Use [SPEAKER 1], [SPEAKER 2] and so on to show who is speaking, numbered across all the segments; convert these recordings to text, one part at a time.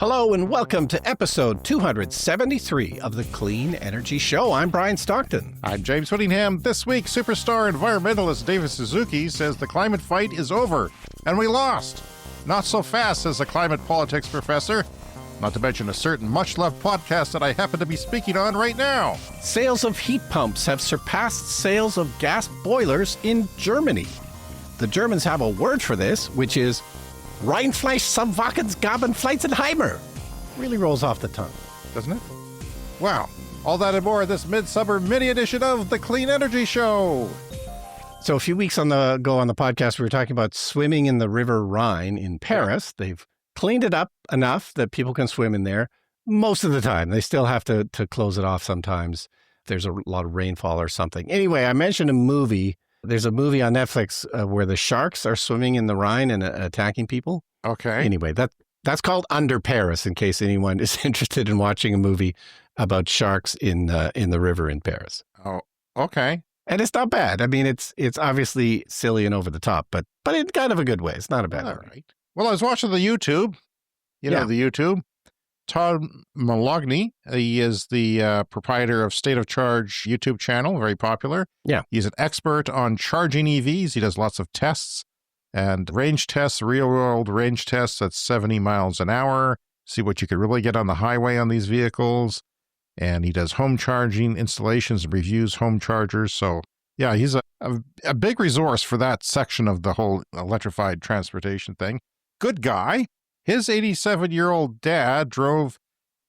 [SPEAKER 1] Hello and welcome to episode 273 of the Clean Energy Show. I'm Brian Stockton.
[SPEAKER 2] I'm James Whittingham. This week, superstar environmentalist David Suzuki says the climate fight is over, and we lost. Not so fast, says a climate politics professor. Not to mention a certain much-loved podcast that I happen to be speaking on right now.
[SPEAKER 1] Sales of heat pumps have surpassed sales of gas boilers in Germany. The Germans have a word for this, which is Rheinfleisch some Wackensgabenfleizenheimer. Really rolls off the tongue,
[SPEAKER 2] Doesn't it? Wow. All that and more in this midsummer mini edition of the Clean Energy Show.
[SPEAKER 1] So a few weeks ago on the podcast, we were talking about swimming in the River Rhine in Paris. They've cleaned it up enough that people can swim in there most of the time. They still have to close it off sometimes. There's a lot of rainfall or something. Anyway, I mentioned a movie. There's a movie on Netflix where the sharks are swimming in the Rhine and attacking people.
[SPEAKER 2] Okay.
[SPEAKER 1] Anyway, that's called Under Paris, in case anyone is interested in watching a movie about sharks in the river in Paris.
[SPEAKER 2] Oh, okay.
[SPEAKER 1] And it's not bad. I mean, it's obviously silly and over the top, but in kind of a good way. It's not a bad
[SPEAKER 2] All
[SPEAKER 1] movie.
[SPEAKER 2] right. Well, I was watching the YouTube. You know the YouTube. Todd Malogny, he is the proprietor of State of Charge YouTube channel, very popular.
[SPEAKER 1] Yeah.
[SPEAKER 2] He's an expert on charging EVs. He does lots of tests and range tests, real-world range tests at 70 miles an hour, see what you could really get on the highway on these vehicles. And he does home charging installations and reviews home chargers. So, yeah, he's a big resource for that section of the whole electrified transportation thing. Good guy. His 87-year-old dad drove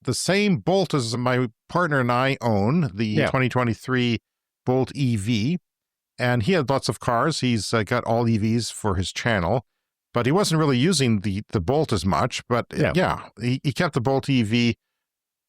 [SPEAKER 2] the same Bolt as my partner and I own, the 2023 Bolt EV, and he had lots of cars. He's got all EVs for his channel, but he wasn't really using the Bolt as much. But he kept the Bolt EV,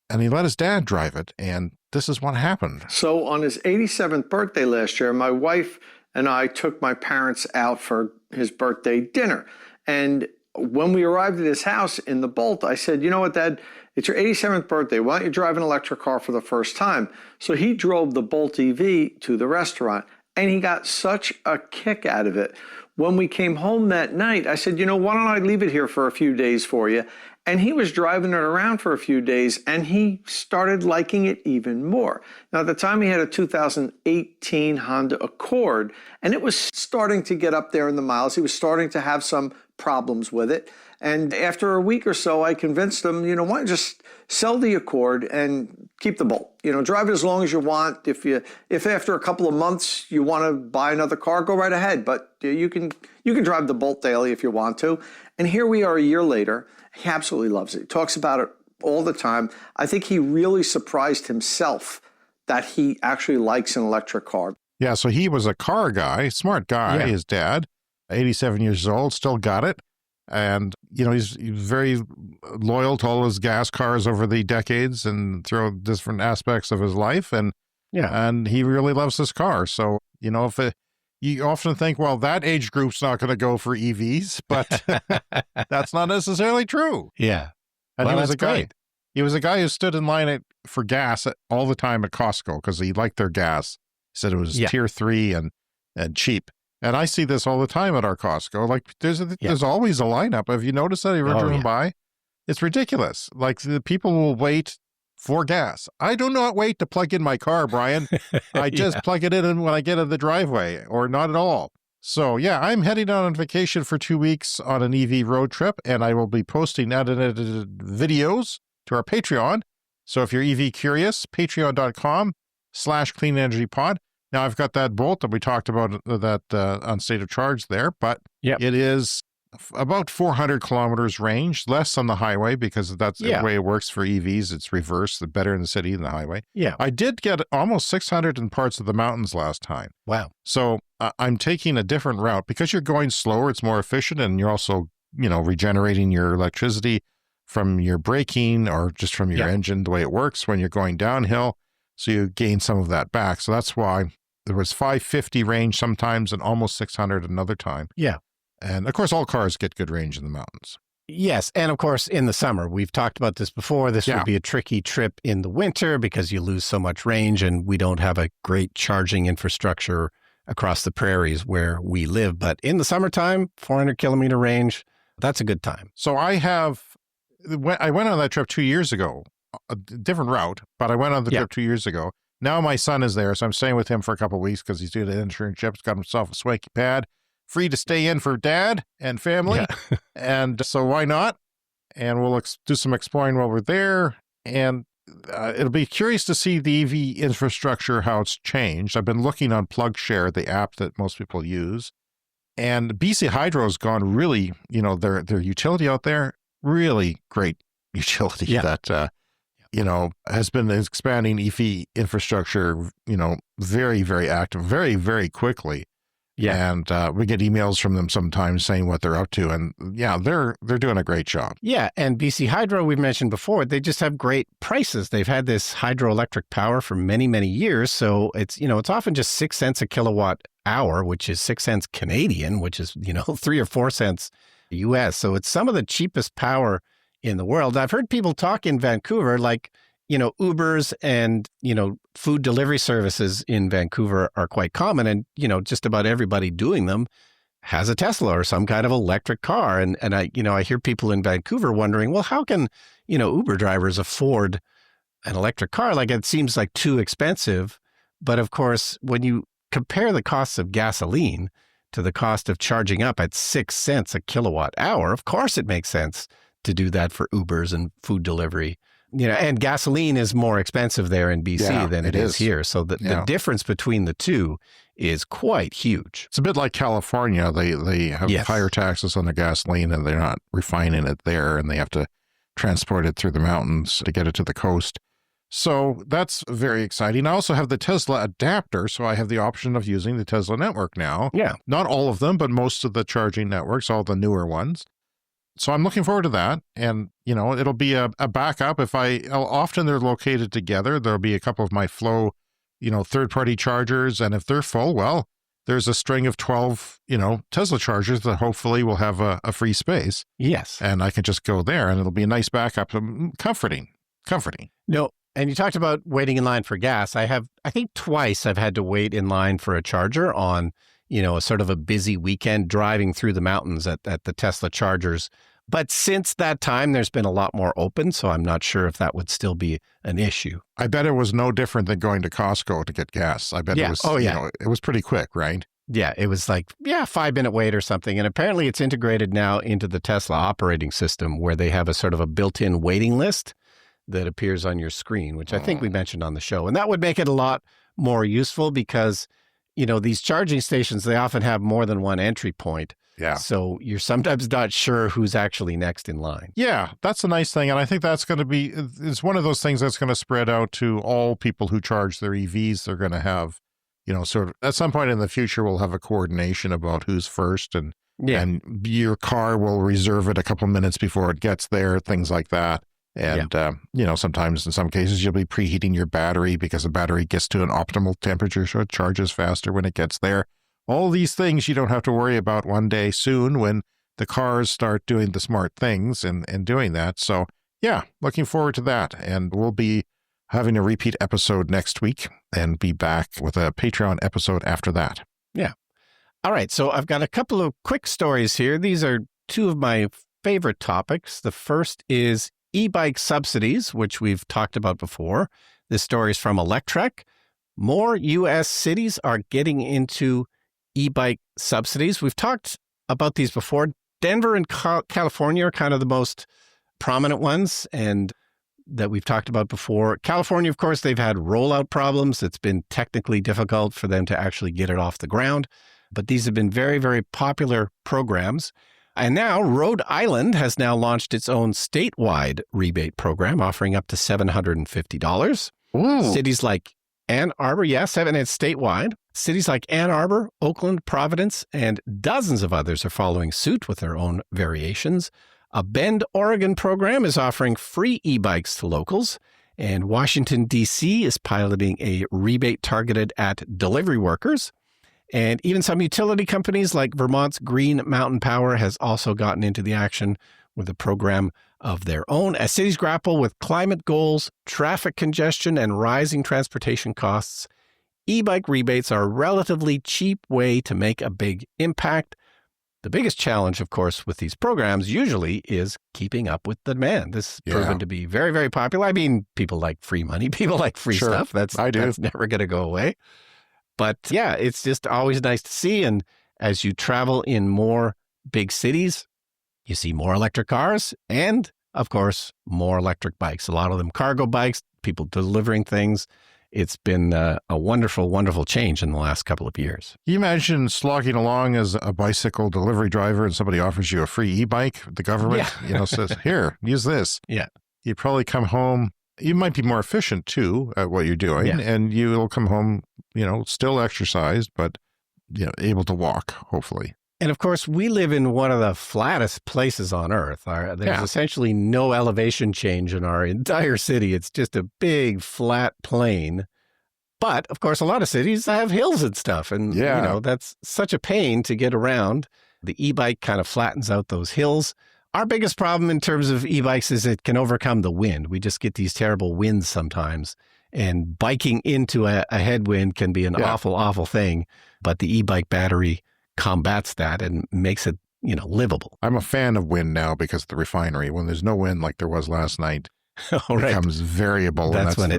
[SPEAKER 2] and he let his dad drive it, and this is what happened.
[SPEAKER 3] So on his 87th birthday last year, my wife and I took my parents out for his birthday dinner, and when we arrived at his house in the Bolt, I said, you know what, Dad, it's your 87th birthday. Why don't you drive an electric car for the first time? So he drove the Bolt EV to the restaurant, and he got such a kick out of it. When we came home that night, I said, you know, why don't I leave it here for a few days for you? And he was driving it around for a few days, and he started liking it even more. Now, at the time, he had a 2018 Honda Accord, and it was starting to get up there in the miles. He was starting to have some problems with it. And after a week or so, I convinced him, you know, why don't you just sell the Accord and keep the Bolt? You know, drive it as long as you want. If after a couple of months you want to buy another car, go right ahead. But you can drive the Bolt daily if you want to. And here we are a year later. He absolutely loves it. He talks about it all the time. I think he really surprised himself that he actually likes an electric car.
[SPEAKER 2] Yeah, so he was a car guy, smart guy, his dad, 87 years old, still got it. And, you know, he's very loyal to all his gas cars over the decades and through different aspects of his life. And he really loves this car. So, you know, you often think, well, that age group's not going to go for EVs, but that's not necessarily true.
[SPEAKER 1] Yeah.
[SPEAKER 2] And
[SPEAKER 1] well,
[SPEAKER 2] he was a guy.
[SPEAKER 1] Great.
[SPEAKER 2] He was a guy who stood in line for gas all the time at Costco because he liked their gas. He said it was tier 3 and cheap. And I see this all the time at our Costco. Like there's always a lineup. Have you noticed that? Have you ever driven by? It's ridiculous. Like the people will wait for gas. I do not wait to plug in my car, Brian. I just plug it in when I get in the driveway or not at all. So yeah, I'm heading on vacation for 2 weeks on an EV road trip, and I will be posting edited videos to our Patreon. So if you're EV curious, patreon.com/cleanenergypod. Now I've got that Bolt that we talked about that on State of Charge there, but it is about 400 kilometers range, less on the highway because that's the way it works for EVs. It's reverse, the better in the city than the highway.
[SPEAKER 1] Yeah.
[SPEAKER 2] I did get almost 600 in parts of the mountains last time.
[SPEAKER 1] Wow.
[SPEAKER 2] So I'm taking a different route because you're going slower. It's more efficient, and you're also, you know, regenerating your electricity from your braking or just from your engine, the way it works when you're going downhill. So you gain some of that back. So that's why there was 550 range sometimes and almost 600 another time.
[SPEAKER 1] Yeah.
[SPEAKER 2] And of course, all cars get good range in the mountains.
[SPEAKER 1] Yes. And of course, in the summer, we've talked about this before. This would be a tricky trip in the winter because you lose so much range and we don't have a great charging infrastructure across the prairies where we live. But in the summertime, 400 kilometer range, that's a good time.
[SPEAKER 2] So I have I went on that trip 2 years ago, a different route, but I went on the trip 2 years ago. Now my son is there, so I'm staying with him for a couple of weeks because he's doing an internship. He's got himself a swanky pad, free to stay in for dad and family.
[SPEAKER 1] Yeah.
[SPEAKER 2] And so why not? And we'll do some exploring while we're there. And it'll be curious to see the EV infrastructure, how it's changed. I've been looking on PlugShare, the app that most people use. And BC Hydro's gone really, their utility out there, really great utility that, has been expanding EV infrastructure, very, very active, very, very quickly. Yeah. And we get emails from them sometimes saying what they're up to. And yeah, they're doing a great job.
[SPEAKER 1] Yeah. And BC Hydro, we've mentioned before, they just have great prices. They've had this hydroelectric power for many, many years. So it's often just 6 cents a kilowatt hour, which is 6 cents Canadian, which is, 3 or 4 cents US. So it's some of the cheapest power in the world. I've heard people talk in Vancouver, like, Ubers and, food delivery services in Vancouver are quite common. And, just about everybody doing them has a Tesla or some kind of electric car. And I hear people in Vancouver wondering, well, how can, Uber drivers afford an electric car? Like, it seems like too expensive. But of course, when you compare the costs of gasoline to the cost of charging up at 6 cents a kilowatt hour, of course it makes sense to do that for Ubers and food delivery. And gasoline is more expensive there in BC than it is here. So the difference between the two is quite huge.
[SPEAKER 2] It's a bit like California. They have higher taxes on the gasoline and they're not refining it there and they have to transport it through the mountains to get it to the coast. So that's very exciting. I also have the Tesla adapter, so I have the option of using the Tesla network now.
[SPEAKER 1] Yeah.
[SPEAKER 2] Not all of them, but most of the charging networks, all the newer ones. So I'm looking forward to that. And, it'll be a backup. Often they're located together. There'll be a couple of my Flow, third-party chargers. And if they're full, well, there's a string of 12, Tesla chargers that hopefully will have a free space.
[SPEAKER 1] Yes.
[SPEAKER 2] And I can just go there and it'll be a nice backup. Comforting.
[SPEAKER 1] No. And you talked about waiting in line for gas. I think twice I've had to wait in line for a charger on, a sort of a busy weekend driving through the mountains at the Tesla chargers. But since that time, there's been a lot more open, so I'm not sure if that would still be an issue.
[SPEAKER 2] I bet it was no different than going to Costco to get gas. I bet it was, it was pretty quick, right?
[SPEAKER 1] Yeah, it was like, 5-minute wait or something. And apparently it's integrated now into the Tesla operating system where they have a sort of a built-in waiting list that appears on your screen, which I think we mentioned on the show. And that would make it a lot more useful because, these charging stations, they often have more than one entry point.
[SPEAKER 2] Yeah.
[SPEAKER 1] So you're sometimes not sure who's actually next in line.
[SPEAKER 2] Yeah, that's a nice thing. And I think that's going to be, it's one of those things that's going to spread out to all people who charge their EVs. They're going to have, sort of at some point in the future, we'll have a coordination about who's first and your car will reserve it a couple minutes before it gets there, things like that. And, sometimes in some cases you'll be preheating your battery because the battery gets to an optimal temperature, so it charges faster when it gets there. All these things you don't have to worry about one day soon when the cars start doing the smart things and doing that. So, looking forward to that. And we'll be having a repeat episode next week and be back with a Patreon episode after that.
[SPEAKER 1] Yeah. All right. So I've got a couple of quick stories here. These are two of my favorite topics. The first is e-bike subsidies, which we've talked about before. This story is from Electrek. More U.S. cities are getting into e-bike subsidies. We've talked about these before. Denver and California are kind of the most prominent ones and that we've talked about before. California, of course, they've had rollout problems. It's been technically difficult for them to actually get it off the ground. But these have been very, very popular programs. And now Rhode Island has now launched its own statewide rebate program, offering up to $750.
[SPEAKER 2] Ooh.
[SPEAKER 1] Cities like Ann Arbor, it's statewide. Cities like Ann Arbor, Oakland, Providence, and dozens of others are following suit with their own variations. A Bend, Oregon program is offering free e-bikes to locals, and Washington, D.C. is piloting a rebate targeted at delivery workers. And even some utility companies like Vermont's Green Mountain Power has also gotten into the action with a program of their own. As cities grapple with climate goals, traffic congestion, and rising transportation costs, e-bike rebates are a relatively cheap way to make a big impact. The biggest challenge, of course, with these programs usually is keeping up with the demand. This has proven to be very, very popular. I mean, people like free money. People like free stuff. That's never going to go away. But yeah, it's just always nice to see. And as you travel in more big cities, you see more electric cars and, of course, more electric bikes. A lot of them cargo bikes, people delivering things. It's been a wonderful, wonderful change in the last couple of years.
[SPEAKER 2] You imagine slogging along as a bicycle delivery driver and somebody offers you a free e-bike. The government, says, here, use this.
[SPEAKER 1] Yeah.
[SPEAKER 2] You probably come home. You might be more efficient, too, at what you're doing. Yeah. And you will come home, still exercised, but, able to walk, hopefully.
[SPEAKER 1] And of course, we live in one of the flattest places on Earth. There's essentially no elevation change in our entire city. It's just a big, flat plain. But of course, a lot of cities have hills and stuff. And, that's such a pain to get around. The e-bike kind of flattens out those hills. Our biggest problem in terms of e-bikes is it can overcome the wind. We just get these terrible winds sometimes. And biking into a headwind can be an awful, awful thing. But the e-bike battery combats that and makes it, livable.
[SPEAKER 2] I'm a fan of wind now because of the refinery. When there's no wind like there was last night, it becomes variable.
[SPEAKER 1] That's when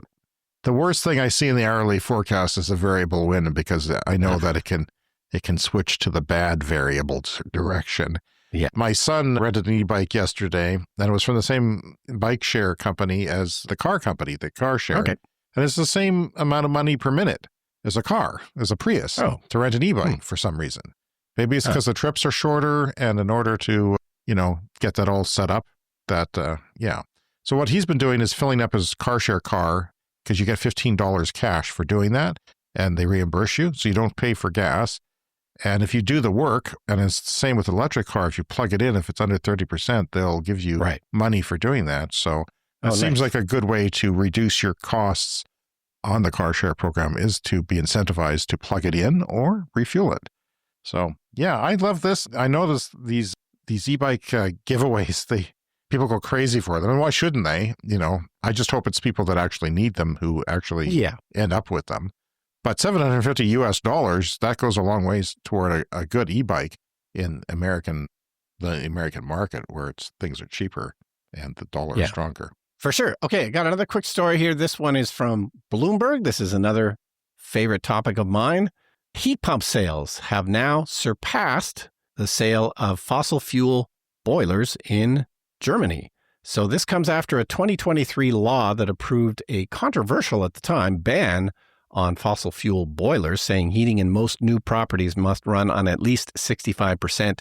[SPEAKER 2] the worst thing I see in the hourly forecast is a variable wind because I know that it can switch to the bad variable direction.
[SPEAKER 1] Yeah.
[SPEAKER 2] My son rented an e-bike yesterday, and it was from the same bike share company as the car company, the car share.
[SPEAKER 1] Okay.
[SPEAKER 2] And it's the same amount of money per minute as a car, as a Prius, to rent an e-bike for some reason. Maybe it's because the trips are shorter, and in order to, get that all set up, So what he's been doing is filling up his car share car, because you get $15 cash for doing that, and they reimburse you, so you don't pay for gas. And if you do the work, and it's the same with electric car, if you plug it in, if it's under 30%, they'll give you money for doing that. So it seems like a good way to reduce your costs on the car share program is to be incentivized to plug it in or refuel it. So, I love this. I notice these e-bike giveaways, people go crazy for them. And why shouldn't they? I just hope it's people that actually need them who actually end up with them. But $750 US, that goes a long ways toward a good e-bike in the American market where things are cheaper and the dollar is stronger.
[SPEAKER 1] For sure. Okay, I got another quick story here. This one is from Bloomberg. This is another favorite topic of mine. Heat pump sales have now surpassed the sale of fossil fuel boilers in Germany. So this comes after a 2023 law that approved a controversial at the time ban on fossil fuel boilers, saying heating in most new properties must run on at least 65%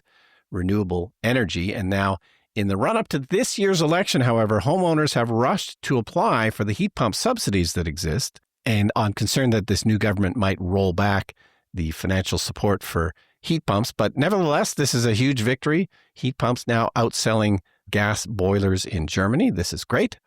[SPEAKER 1] renewable energy. And now, in the run-up to this year's election, however, homeowners have rushed to apply for the heat pump subsidies that exist, and on concern that this new government might roll back the financial support for heat pumps. But nevertheless, this is a huge victory. Heat pumps now outselling gas boilers in Germany. This is great.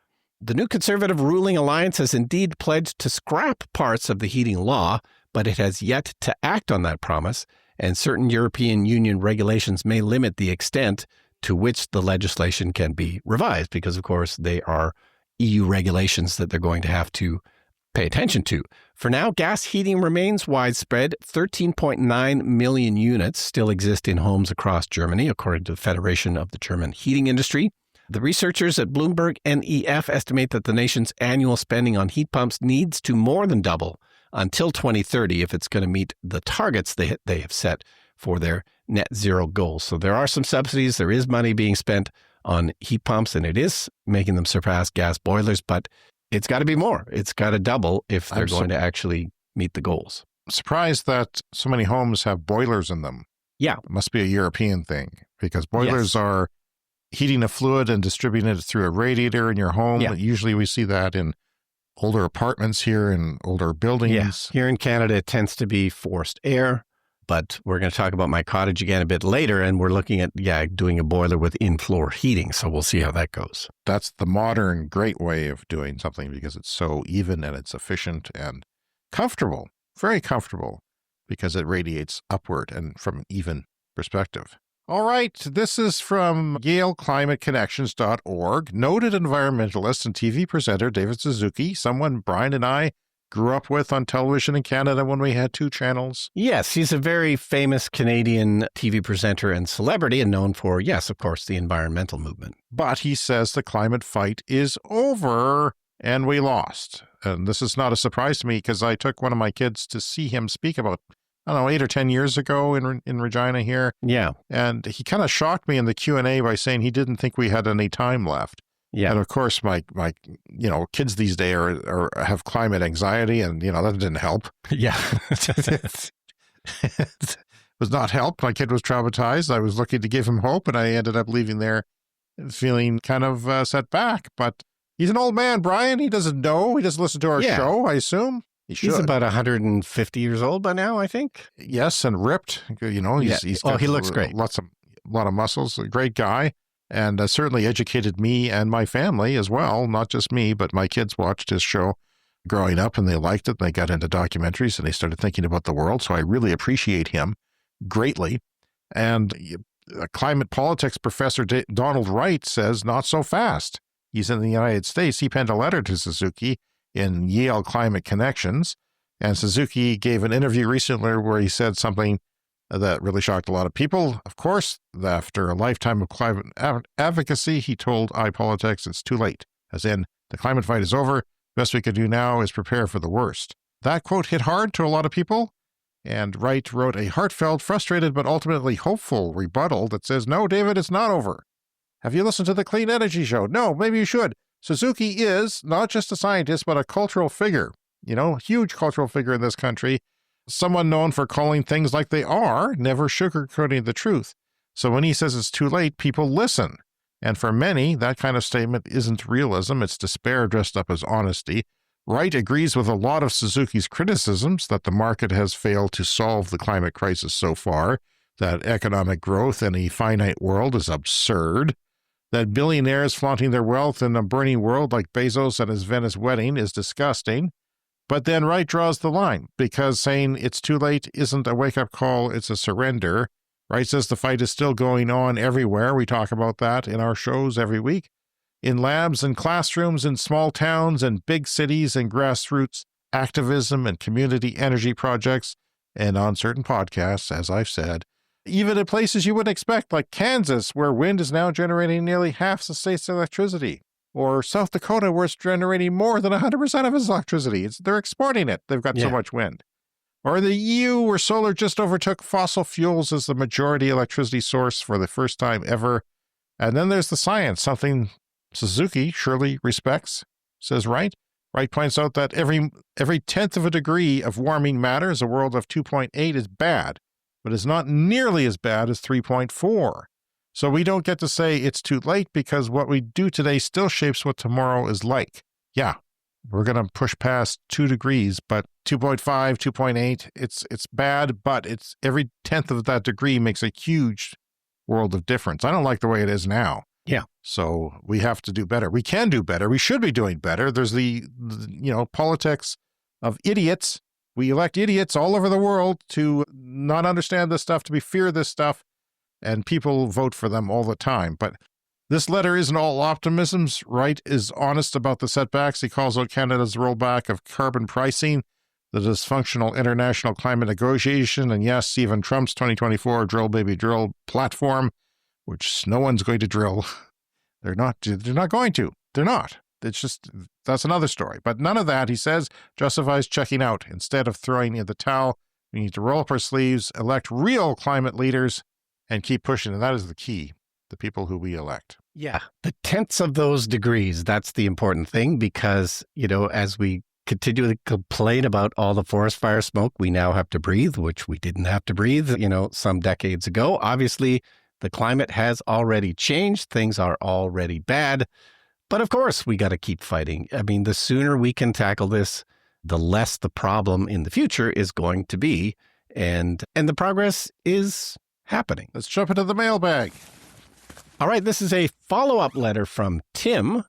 [SPEAKER 1] The new Conservative ruling alliance has indeed pledged to scrap parts of the heating law, but it has yet to act on that promise, and certain European Union regulations may limit the extent to which the legislation can be revised, because, of course, they are EU regulations that they're going to have to pay attention to. For now, gas heating remains widespread. 13.9 million units still exist in homes across Germany, according to the Federation of the German Heating Industry. The researchers at Bloomberg NEF estimate that the nation's annual spending on heat pumps needs to more than double until 2030 if it's going to meet the targets they have set for their net zero goals. So there are some subsidies. There is money being spent on heat pumps, and it is making them surpass gas boilers, but it's got to be more. It's got to double if they're going to actually meet the goals.
[SPEAKER 2] Surprised that so many homes have boilers in them.
[SPEAKER 1] Yeah.
[SPEAKER 2] It must be a European thing, because boilers are heating a fluid and distributing it through a radiator in your home. Yeah. Usually we see that in older apartments here and older buildings.
[SPEAKER 1] Yeah. Here in Canada, it tends to be forced air, but we're going to talk about my cottage again a bit later, and we're looking at, doing a boiler with in-floor heating, so we'll see how that goes.
[SPEAKER 2] That's the modern great way of doing something because it's so even and it's efficient and comfortable, very comfortable, because it radiates upward and from an even perspective. All right, this is from YaleClimateConnections.org. Noted environmentalist and TV presenter David Suzuki, someone Brian and I grew up with on television in Canada when we had 2 channels.
[SPEAKER 1] Yes, he's a very famous Canadian TV presenter and celebrity and known for, yes, of course, the environmental movement.
[SPEAKER 2] But he says the climate fight is over and we lost. And this is not a surprise to me because I took one of my kids to see him speak about, I don't know, 8 or 10 years ago in Regina here.
[SPEAKER 1] Yeah.
[SPEAKER 2] And he kind of shocked me in the Q&A by saying he didn't think we had any time left.
[SPEAKER 1] Yeah.
[SPEAKER 2] And of course, my kids these days have climate anxiety, and that didn't help.
[SPEAKER 1] Yeah.
[SPEAKER 2] It was not help. My kid was traumatized. I was looking to give him hope, and I ended up leaving there feeling kind of set back. But he's an old man, Brian. He doesn't know. He doesn't listen to our show, I assume.
[SPEAKER 1] He's about 150 years old by now, I think.
[SPEAKER 2] Yes, and ripped. He's got
[SPEAKER 1] he looks great.
[SPEAKER 2] A lot of muscles. A great guy. And certainly educated me and my family as well. Not just me, but my kids watched his show growing up and they liked it. And they got into documentaries and they started thinking about the world. So I really appreciate him greatly. And climate politics professor Donald Wright says not so fast. He's in the United States. He penned a letter to Suzuki in Yale Climate Connections. And Suzuki gave an interview recently where he said something that really shocked a lot of people. Of course, after a lifetime of climate advocacy, he told iPolitics it's too late, as in, the climate fight is over. Best we can do now is prepare for the worst. That quote hit hard to a lot of people, and Wright wrote a heartfelt, frustrated, but ultimately hopeful rebuttal that says, no, David, it's not over. Have you listened to the Clean Energy Show? No, maybe you should. Suzuki is not just a scientist, but a cultural figure, huge cultural figure in this country. Someone known for calling things like they are, never sugarcoating the truth. So when he says it's too late, people listen. And for many, that kind of statement isn't realism, it's despair dressed up as honesty. Wright agrees with a lot of Suzuki's criticisms that the market has failed to solve the climate crisis so far, that economic growth in a finite world is absurd, that billionaires flaunting their wealth in a burning world like Bezos at his Venice wedding is disgusting. But then Wright draws the line, because saying it's too late isn't a wake-up call, it's a surrender. Wright says the fight is still going on everywhere. We talk about that in our shows every week. In labs and classrooms, in small towns and big cities, and grassroots activism and community energy projects, and on certain podcasts, as I've said. Even in places you wouldn't expect, like Kansas, where wind is now generating nearly half the state's electricity. Or South Dakota, where it's generating more than 100% of its electricity. They're exporting it. They've got so much wind. Or the EU, where solar just overtook fossil fuels as the majority electricity source for the first time ever. And then there's the science, something Suzuki surely respects, says Wright. Wright points out that every tenth of a degree of warming matters. A world of 2.8 is bad, but is not nearly as bad as 3.4. So we don't get to say it's too late because what we do today still shapes what tomorrow is like. Yeah, we're going to push past 2 degrees, but 2.5, 2.8, it's bad, but it's every tenth of that degree makes a huge world of difference. I don't like the way it is now.
[SPEAKER 1] Yeah.
[SPEAKER 2] So we have to do better. We can do better. We should be doing better. There's the politics of idiots. We elect idiots all over the world to not understand this stuff, to fear this stuff. And people vote for them all the time. But this letter isn't all optimisms. Wright is honest about the setbacks. He calls out Canada's rollback of carbon pricing, the dysfunctional international climate negotiation, and yes, even Trump's 2024 drill baby drill platform, which no one's going to drill. They're not going to. They're not. It's just, that's another story. But none of that, he says, justifies checking out. Instead of throwing in the towel, we need to roll up our sleeves, elect real climate leaders, and keep pushing. And that is the key, the people who we elect.
[SPEAKER 1] Yeah. The tenths of those degrees, that's the important thing because, as we continue to complain about all the forest fire smoke we now have to breathe, which we didn't have to breathe, some decades ago. Obviously, the climate has already changed. Things are already bad. But of course, we got to keep fighting. I mean, the sooner we can tackle this, the less the problem in the future is going to be. And the progress is happening.
[SPEAKER 2] Let's jump into the mailbag.
[SPEAKER 1] All right, this is a follow-up letter from Tim,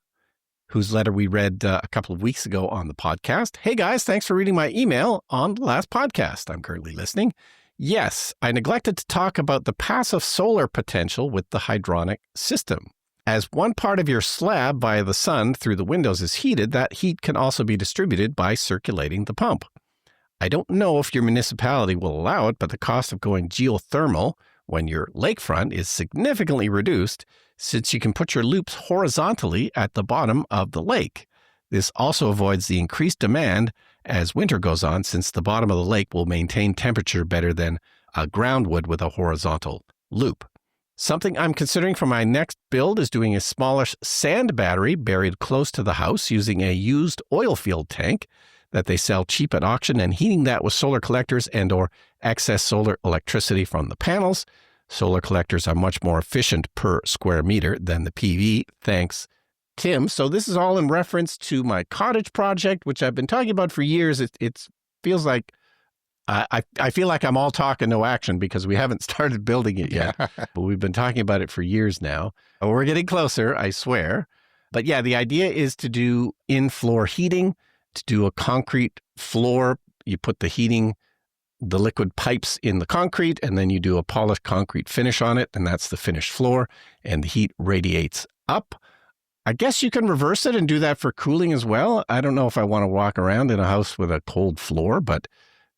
[SPEAKER 1] whose letter we read a couple of weeks ago on the podcast. Hey guys, thanks for reading my email on the last podcast. I'm currently listening. Yes, I neglected to talk about the passive solar potential with the hydronic system. As one part of your slab via the sun through the windows is heated, that heat can also be distributed by circulating the pump. I don't know if your municipality will allow it, but the cost of going geothermal when your lakefront is significantly reduced since you can put your loops horizontally at the bottom of the lake. This also avoids the increased demand as winter goes on, since the bottom of the lake will maintain temperature better than a ground would with a horizontal loop. Something I'm considering for my next build is doing a smallish sand battery buried close to the house using a used oil field tank that they sell cheap at auction and heating that with solar collectors and or excess solar electricity from the panels. Solar collectors are much more efficient per square meter than the PV. Thanks, Tim. So this is all in reference to my cottage project, which I've been talking about for years. It feels like I feel like I'm all talk and no action because we haven't started building it yet, but we've been talking about it for years now. We're getting closer, I swear. But yeah, the idea is to do in-floor heating, to do a concrete floor. You put the liquid pipes in the concrete, and then you do a polished concrete finish on it, and that's the finished floor, and the heat radiates up. I guess you can reverse it and do that for cooling as well. I don't know if I want to walk around in a house with a cold floor, but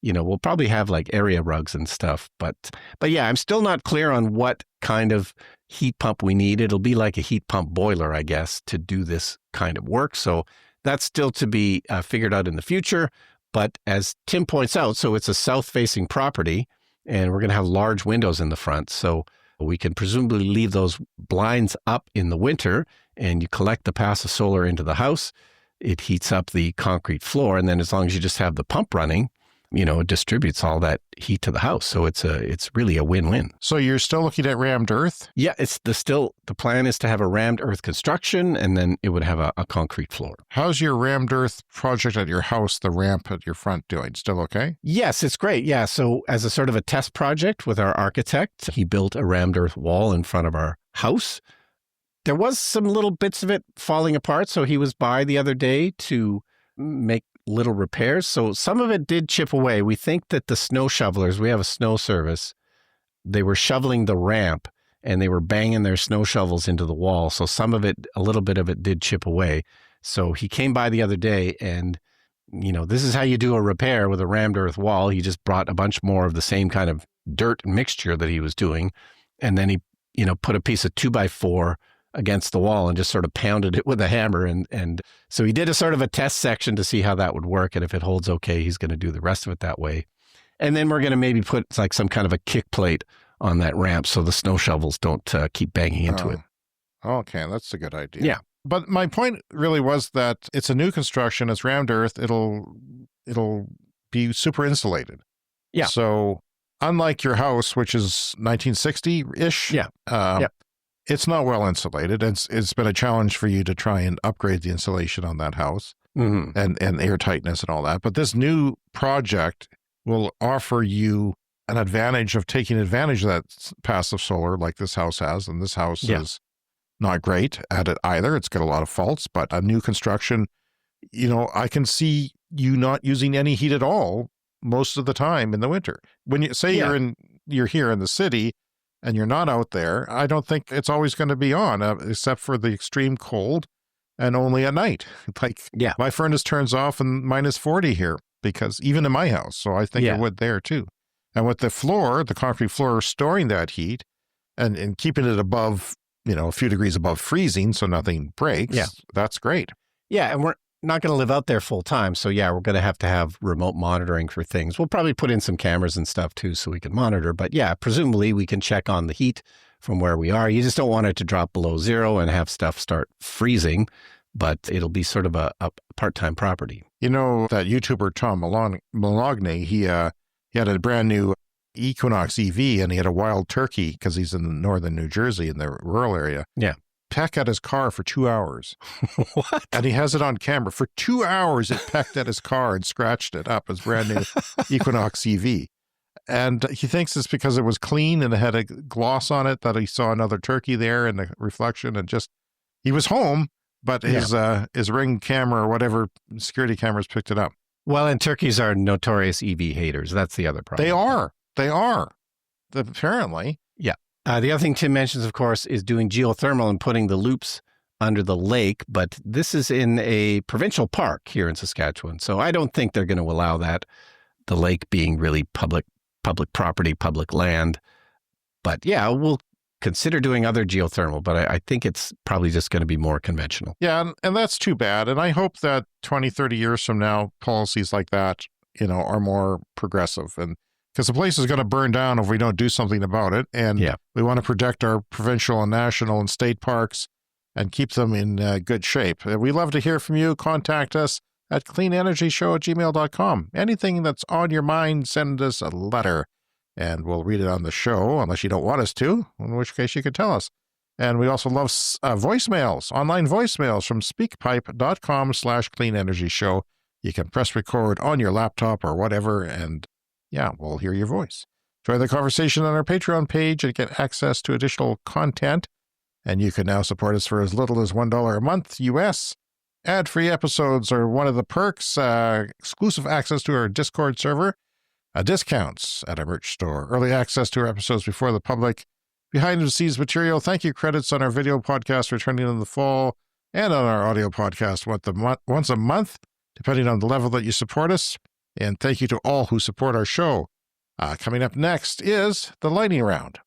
[SPEAKER 1] we'll probably have like area rugs and stuff. But yeah, I'm still not clear on what kind of heat pump we need. It'll be like a heat pump boiler, I guess, to do this kind of work. So that's still to be figured out in the future. But as Tim points out, so it's a south-facing property, and we're going to have large windows in the front. So we can presumably leave those blinds up in the winter, and you collect the passive solar into the house. It heats up the concrete floor, and then as long as you just have the pump running, it distributes all that heat to the house. So it's really a win-win.
[SPEAKER 2] So you're still looking at rammed earth?
[SPEAKER 1] Yeah, the plan is to have a rammed earth construction, and then it would have a concrete floor.
[SPEAKER 2] How's your rammed earth project at your house, the ramp at your front, doing? Still okay?
[SPEAKER 1] Yes, it's great. Yeah. So as a sort of a test project with our architect, he built a rammed earth wall in front of our house. There was some little bits of it falling apart. So he was by the other day to make little repairs. So some of it did chip away. We think that the snow shovelers, we have a snow service, they were shoveling the ramp and they were banging their snow shovels into the wall. So some of it, a little bit of it did chip away. So he came by the other day and, this is how you do a repair with a rammed earth wall. He just brought a bunch more of the same kind of dirt mixture that he was doing. And then he, put a piece of 2x4 against the wall and just sort of pounded it with a hammer. And so he did a sort of a test section to see how that would work. And if it holds okay, he's going to do the rest of it that way. And then we're going to maybe put like some kind of a kick plate on that ramp so the snow shovels don't keep banging into it.
[SPEAKER 2] Okay, that's a good idea.
[SPEAKER 1] Yeah.
[SPEAKER 2] But my point really was that it's a new construction, it's rammed earth, it'll be super insulated.
[SPEAKER 1] Yeah.
[SPEAKER 2] So unlike your house, which is 1960-ish, it's not well insulated. It's been a challenge for you to try and upgrade the insulation on that house and air tightness and all that. But this new project will offer you an advantage of taking advantage of that passive solar like this house has. And this house is not great at it either. It's got a lot of faults, but a new construction, I can see you not using any heat at all most of the time in the winter. When you say you're here in the city, and you're not out there, I don't think it's always going to be on, except for the extreme cold and only at night. My furnace turns off in -40 here, because even in my house, so I think it would there too. And with the floor, the concrete floor storing that heat and keeping it above, a few degrees above freezing so nothing breaks, that's great.
[SPEAKER 1] Yeah, and we're not going to live out there full time. So we're going to have remote monitoring for things. We'll probably put in some cameras and stuff too so we can monitor. But presumably we can check on the heat from where we are. You just don't want it to drop below zero and have stuff start freezing, but it'll be sort of a part-time property.
[SPEAKER 2] That YouTuber Tom Malogne, he had a brand new Equinox EV and he had a wild turkey because he's in northern New Jersey in the rural area.
[SPEAKER 1] Yeah.
[SPEAKER 2] Peck at his car for 2 hours.
[SPEAKER 1] What?
[SPEAKER 2] And he has it on camera. For 2 hours, it pecked at his car and scratched it up, his brand new Equinox EV. And he thinks it's because it was clean and it had a gloss on it that he saw another turkey there in the reflection. And he was home, but his Ring camera or whatever security cameras picked it up.
[SPEAKER 1] Well, and turkeys are notorious EV haters. That's the other problem.
[SPEAKER 2] They are. Apparently.
[SPEAKER 1] Yeah. The other thing Tim mentions, of course, is doing geothermal and putting the loops under the lake. But this is in a provincial park here in Saskatchewan. So I don't think they're going to allow that, the lake being really public property, public land. But yeah, we'll consider doing other geothermal, but I think it's probably just going to be more conventional.
[SPEAKER 2] Yeah, and that's too bad. And I hope that 20, 30 years from now, policies like that, are more progressive. And because the place is going to burn down if we don't do something about it. And we want to protect our provincial and national and state parks and keep them in good shape. We love to hear from you. Contact us at cleanenergyshow@gmail.com. Anything that's on your mind, send us a letter. And we'll read it on the show, unless you don't want us to, in which case you could tell us. And we also love voicemails, online voicemails from speakpipe.com/cleanenergyshow. You can press record on your laptop or whatever, and we'll hear your voice. Join the conversation on our Patreon page and get access to additional content. And you can now support us for as little as $1 a month US. Ad-free episodes are one of the perks, exclusive access to our Discord server, discounts at our merch store, early access to our episodes before the public, behind-the-scenes material, thank you credits on our video podcast returning in the fall, and on our audio podcast once a month, depending on the level that you support us. And thank you to all who support our show. Coming up next is the lightning round.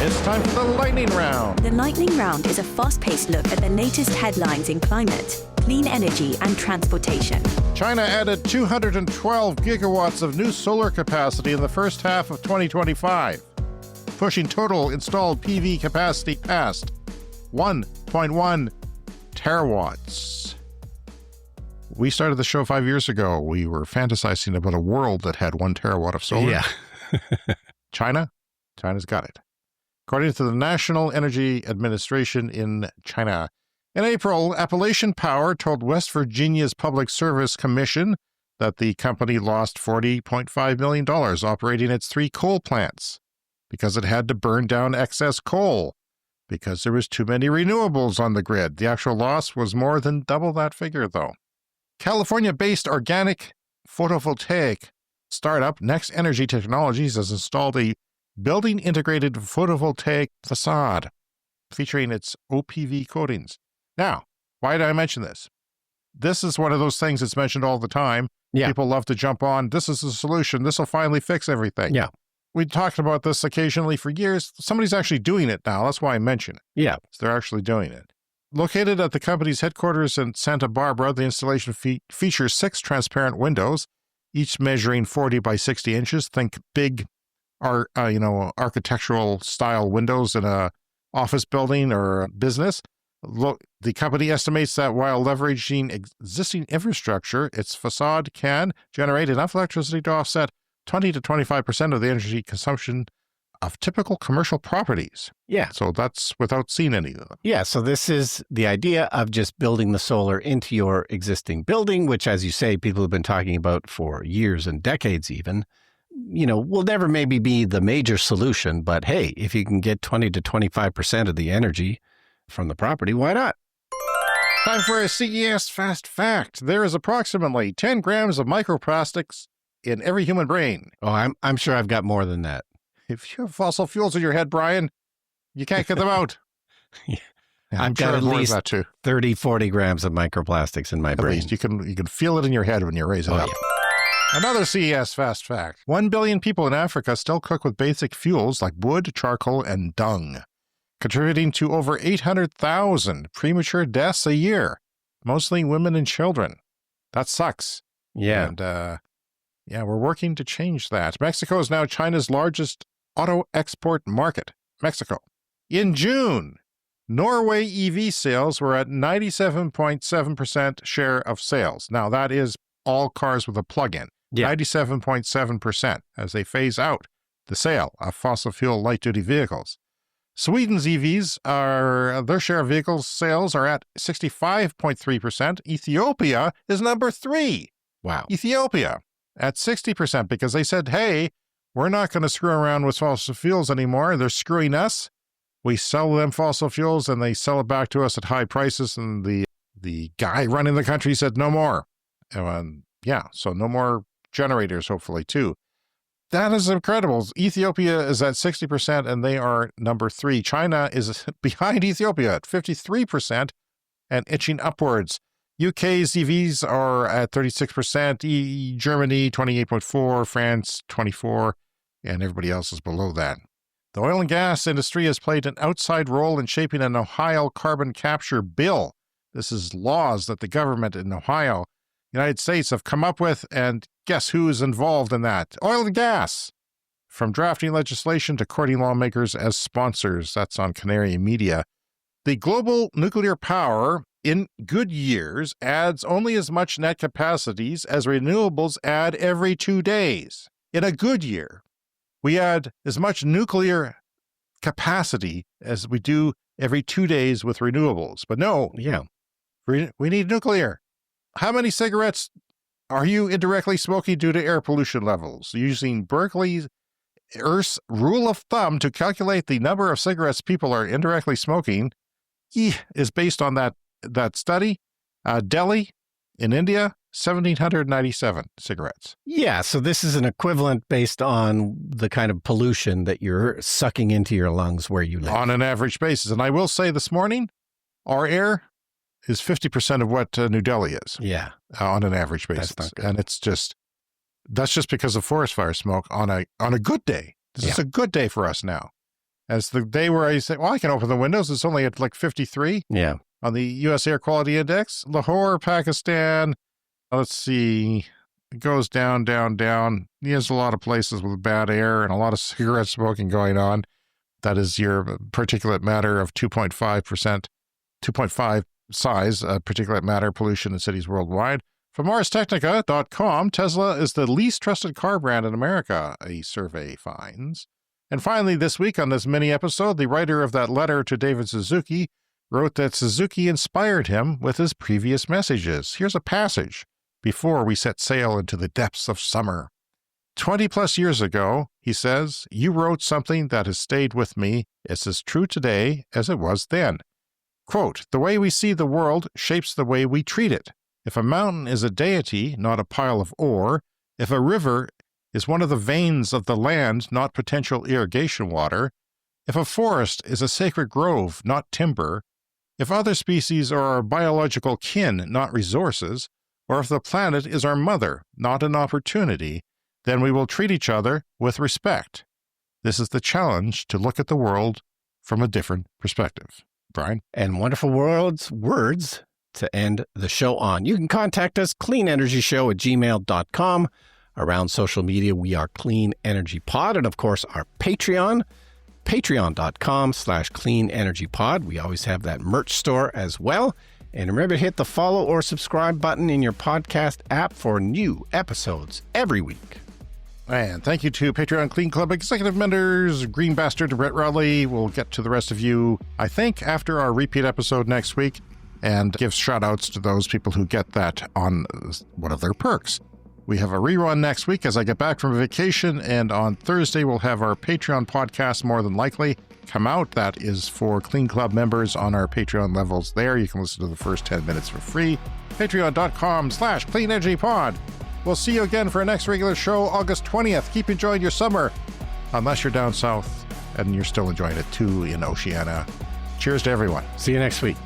[SPEAKER 2] It's time for the lightning round.
[SPEAKER 4] The lightning round is a fast-paced look at the latest headlines in climate, clean energy, and transportation.
[SPEAKER 2] China added 212 gigawatts of new solar capacity in the first half of 2025, pushing total installed PV capacity past 1.1 terawatts. We started the show 5 years ago. We were fantasizing about a world that had 1 terawatt of solar.
[SPEAKER 1] Yeah.
[SPEAKER 2] China's got it. According to the National Energy Administration in China, in April, Appalachian Power told West Virginia's Public Service Commission that the company lost $40.5 million operating its 3 coal plants because it had to burn down excess coal because there was too many renewables on the grid. The actual loss was more than double that figure, though. California-based organic photovoltaic startup Next Energy Technologies has installed a building-integrated photovoltaic facade featuring its OPV coatings. Now, why did I mention this? This is one of those things that's mentioned all the time.
[SPEAKER 1] Yeah.
[SPEAKER 2] People love to jump on. This is the solution. This will finally fix everything.
[SPEAKER 1] Yeah.
[SPEAKER 2] We talked about this occasionally for years. Somebody's actually doing it now. That's why I mention it.
[SPEAKER 1] Yeah.
[SPEAKER 2] So they're actually doing it. Located at the company's headquarters in Santa Barbara, the installation features 6 transparent windows, each measuring 40 by 60 inches. Think big architectural style windows in a office building or a business. Look, the company estimates that while leveraging existing infrastructure, its facade can generate enough electricity to offset 20 to 25% of the energy consumption of typical commercial properties.
[SPEAKER 1] Yeah.
[SPEAKER 2] So that's without seeing any of them.
[SPEAKER 1] Yeah. So this is the idea of just building the solar into your existing building, which, as you say, people have been talking about for years and decades even. Will never maybe be the major solution, but hey, if you can get 20 to 25% of the energy from the property, why not?
[SPEAKER 2] Time for a CES Fast Fact. There is approximately 10 grams of microplastics in every human brain.
[SPEAKER 1] Oh, I'm sure I've got more than that.
[SPEAKER 2] If you have fossil fuels in your head, Brian, you can't get them out.
[SPEAKER 1] Yeah.
[SPEAKER 2] I'm
[SPEAKER 1] I've got at least
[SPEAKER 2] that too.
[SPEAKER 1] 30, 40 grams of microplastics in my brain.
[SPEAKER 2] At least you can feel it in your head when you raise it up.
[SPEAKER 1] Yeah.
[SPEAKER 2] Another CES Fast Fact. 1 billion people in Africa still cook with basic fuels like wood, charcoal, and dung, contributing to over 800,000 premature deaths a year, mostly women and children. That sucks.
[SPEAKER 1] Yeah.
[SPEAKER 2] And, we're working to change that. Mexico is now China's largest auto export market. Mexico. In June, Norway EV sales were at 97.7% share of sales. Now, that is all cars with a plug-in.
[SPEAKER 1] Yeah.
[SPEAKER 2] 97.7% as they phase out the sale of fossil fuel light-duty vehicles. Sweden's EVs their share of vehicles sales are at 65.3%. Ethiopia is number 3.
[SPEAKER 1] Wow.
[SPEAKER 2] Ethiopia at 60% because they said, hey, we're not going to screw around with fossil fuels anymore. They're screwing us. We sell them fossil fuels and they sell it back to us at high prices. And the guy running the country said no more. So no more generators, hopefully, too. That is incredible. Ethiopia is at 60%, and they are number 3. China is behind Ethiopia at 53% and itching upwards. UK's EVs are at 36%, Germany 28.4%, France 24%, and everybody else is below that. The oil and gas industry has played an outside role in shaping an Ohio carbon capture bill. This is laws that the government in Ohio, United States, have come up with, and guess who is involved in that? Oil and gas. From drafting legislation to courting lawmakers as sponsors. That's on Canary Media. The global nuclear power in good years adds only as much net capacities as renewables add every 2 days. In a good year, we add as much nuclear capacity as we do every 2 days with renewables. But no, we need nuclear. How many cigarettes are you indirectly smoking due to air pollution levels? Using Berkeley Earth's rule of thumb to calculate the number of cigarettes people are indirectly smoking is based on that study. Delhi in India, 1,797 cigarettes.
[SPEAKER 1] Yeah, so this is an equivalent based on the kind of pollution that you're sucking into your lungs where you live.
[SPEAKER 2] On an average basis. And I will say this morning, our air is 50% of what New Delhi is.
[SPEAKER 1] Yeah.
[SPEAKER 2] On an average basis.
[SPEAKER 1] That's not good.
[SPEAKER 2] And that's just because of forest fire smoke on a good day. This is a good day for us now. As the day where I say, well, I can open the windows. It's only at like 53.
[SPEAKER 1] Yeah.
[SPEAKER 2] On the U.S. Air Quality Index. Lahore, Pakistan. Let's see. It goes down, down, down. There's a lot of places with bad air and a lot of cigarette smoking going on. That is your particulate matter of 2.5%, 2.5 size particulate matter pollution in cities worldwide. From MarsTechnica.com, Tesla is the least trusted car brand in America, a survey finds. And finally, this week on this mini episode, the writer of that letter to David Suzuki wrote that Suzuki inspired him with his previous messages. Here's a passage before we set sail into the depths of summer. 20 plus years ago, he says, you wrote something that has stayed with me. It's as true today as it was then. Quote, the way we see the world shapes the way we treat it. If a mountain is a deity, not a pile of ore, if a river is one of the veins of the land, not potential irrigation water, if a forest is a sacred grove, not timber, if other species are our biological kin, not resources, or if the planet is our mother, not an opportunity, then we will treat each other with respect. This is the challenge, to look at the world from a different perspective. Brian?
[SPEAKER 1] And wonderful words to end the show on. You can contact us, cleanenergyshow@gmail.com. Around social media, we are Clean Energy Pod. And of course, our Patreon, patreon.com/cleanenergypod. We always have that merch store as well. And remember to hit the follow or subscribe button in your podcast app for new episodes every week.
[SPEAKER 2] And thank you to Patreon Clean Club executive members, Green Bastard, Brett Rowley. We'll get to the rest of you, I think, after our repeat episode next week, and give shout-outs to those people who get that on one of their perks. We have a rerun next week as I get back from vacation, and on Thursday we'll have our Patreon podcast, more than likely, come out. That is for Clean Club members on our Patreon levels there. You can listen to the first 10 minutes for free. Patreon.com/CleanEnergyPod. We'll see you again for our next regular show, August 20th. Keep enjoying your summer, unless you're down south and you're still enjoying it too in Oceania. Cheers to everyone.
[SPEAKER 1] See you next week.